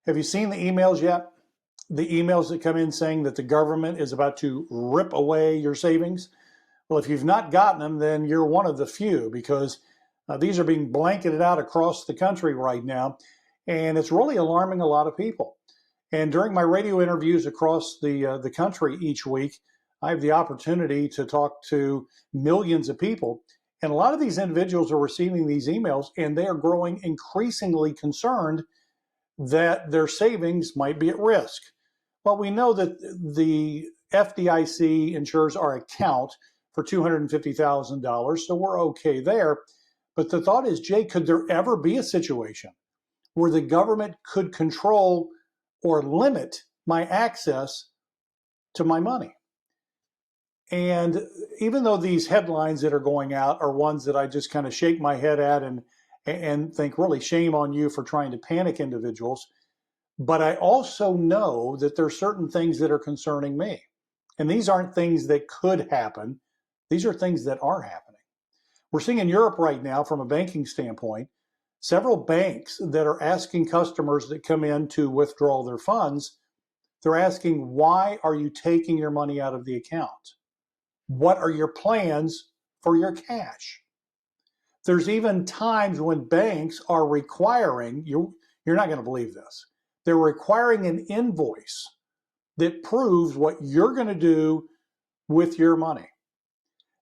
Have you seen the emails yet? The emails that come in saying that the government is about to rip away your savings? Well, if you've not gotten them, then you're one of the few because these are being blanketed out across the country right now. And it's really alarming a lot of people. And during my radio interviews across the country each week, I have the opportunity to talk to millions of people. And a lot of these individuals are receiving these emails and they are growing increasingly concerned that their savings might be at risk. Well, we know that the FDIC insures our account for $250,000, so we're okay there. But the thought is, Jay, could there ever be a situation where the government could control or limit my access to my money? And even though these headlines that are going out are ones that I just kind of shake my head at and think really shame on you for trying to panic individuals, but I also know that there are certain things that are concerning me. And these aren't things that could happen. These are things that are happening. We're seeing in Europe right now, from a banking standpoint, several banks that are asking customers that come in to withdraw their funds, they're asking, why are you taking your money out of the account? What are your plans for your cash? There's even times when banks are requiring, you're not going to believe this, they're requiring an invoice that proves what you're going to do with your money.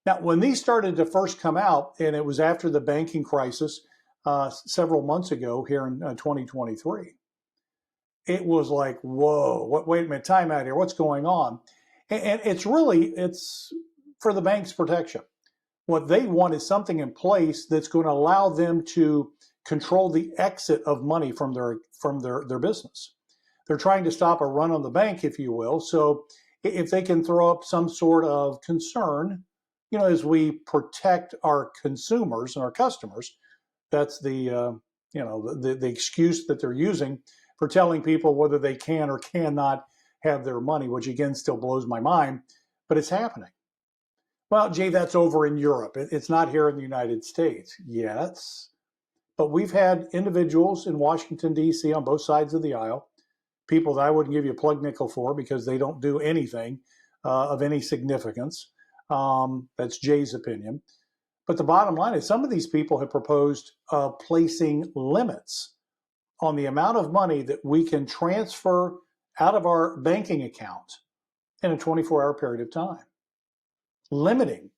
Now, when these started to first come out, and it was after the banking crisis several months ago here in 2023, it was like, whoa, wait a minute, time out here, what's going on? And it's for the bank's protection. What they want is something in place that's going to allow them to control the exit of money from their business. They're trying to stop a run on the bank, if you will. So if they can throw up some sort of concern, as we protect our consumers and our customers, that's the excuse that they're using for telling people whether they can or cannot have their money, which again still blows my mind, but it's happening. Well, Jay, that's over in Europe. It's not here in the United States. Yes, but we've had individuals in Washington, D.C. on both sides of the aisle, people that I wouldn't give you a plug nickel for because they don't do anything of any significance. That's Jay's opinion. But the bottom line is some of these people have proposed placing limits on the amount of money that we can transfer out of our banking account in a 24-hour period of time, limiting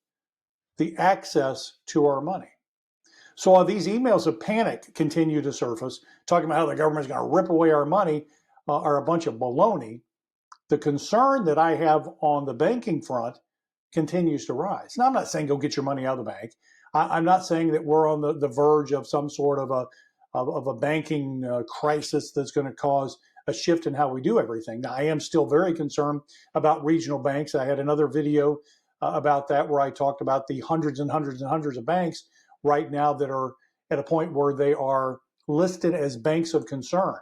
the access to our money. So while these emails of panic continue to surface, talking about how the government is going to rip away our money, are a bunch of baloney, the concern that I have on the banking front continues to rise. Now, I'm not saying go get your money out of the bank. I'm not saying that we're on the verge of some sort of a banking crisis that's going to cause a shift in how we do everything. Now, I am still very concerned about regional banks. I had another video about that where I talked about the hundreds and hundreds and hundreds of banks right now that are at a point where they are listed as banks of concern.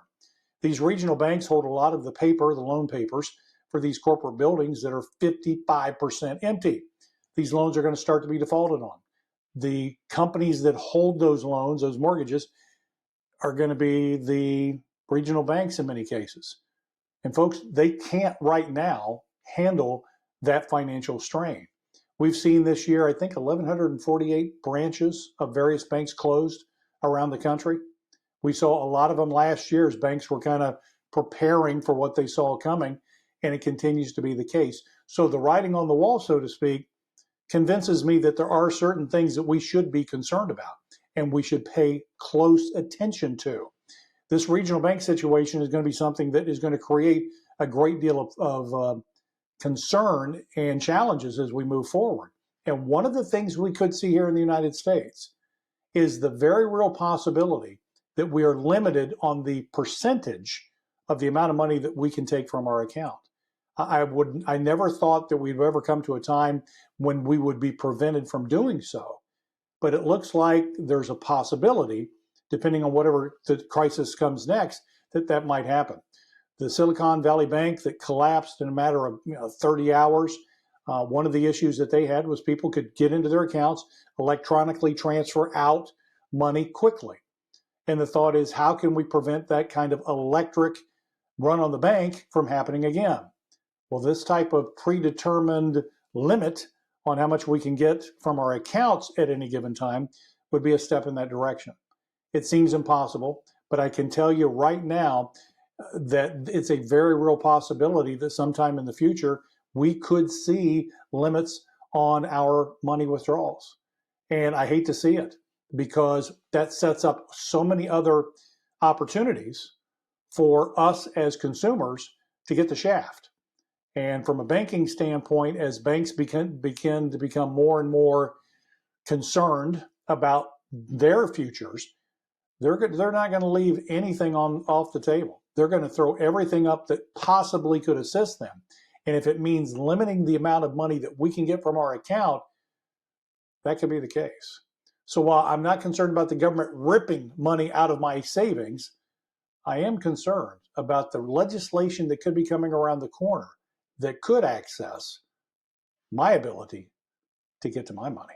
These regional banks hold a lot of the loan papers for these corporate buildings that are 55% empty. These loans are going to start to be defaulted on. The companies that hold those loans, those mortgages, are going to be the regional banks in many cases. And folks, they can't right now handle that financial strain. We've seen this year, I think, 1,148 branches of various banks closed around the country. We saw a lot of them last year as banks were kind of preparing for what they saw coming, and it continues to be the case. So the writing on the wall, so to speak, convinces me that there are certain things that we should be concerned about and we should pay close attention to. This regional bank situation is going to be something that is going to create a great deal of concern and challenges as we move forward. And one of the things we could see here in the United States is the very real possibility that we are limited on the percentage of the amount of money that we can take from our account. I never thought that we'd ever come to a time when we would be prevented from doing so. But it looks like there's a possibility, depending on whatever the crisis comes next, that might happen. The Silicon Valley Bank that collapsed in a matter of 30 hours, one of the issues that they had was people could get into their accounts, electronically transfer out money quickly. And the thought is, how can we prevent that kind of electric run on the bank from happening again. Well, this type of predetermined limit on how much we can get from our accounts at any given time would be a step in that direction. It seems impossible, but I can tell you right now that it's a very real possibility that sometime in the future we could see limits on our money withdrawals. And I hate to see it because that sets up so many other opportunities for us as consumers to get the shaft. And from a banking standpoint, as banks begin to become more and more concerned about their futures, they're not going to leave anything off the table. They're going to throw everything up that possibly could assist them. And if it means limiting the amount of money that we can get from our account, that could be the case. So while I'm not concerned about the government ripping money out of my savings, I am concerned about the legislation that could be coming around the corner that could access my ability to get to my money.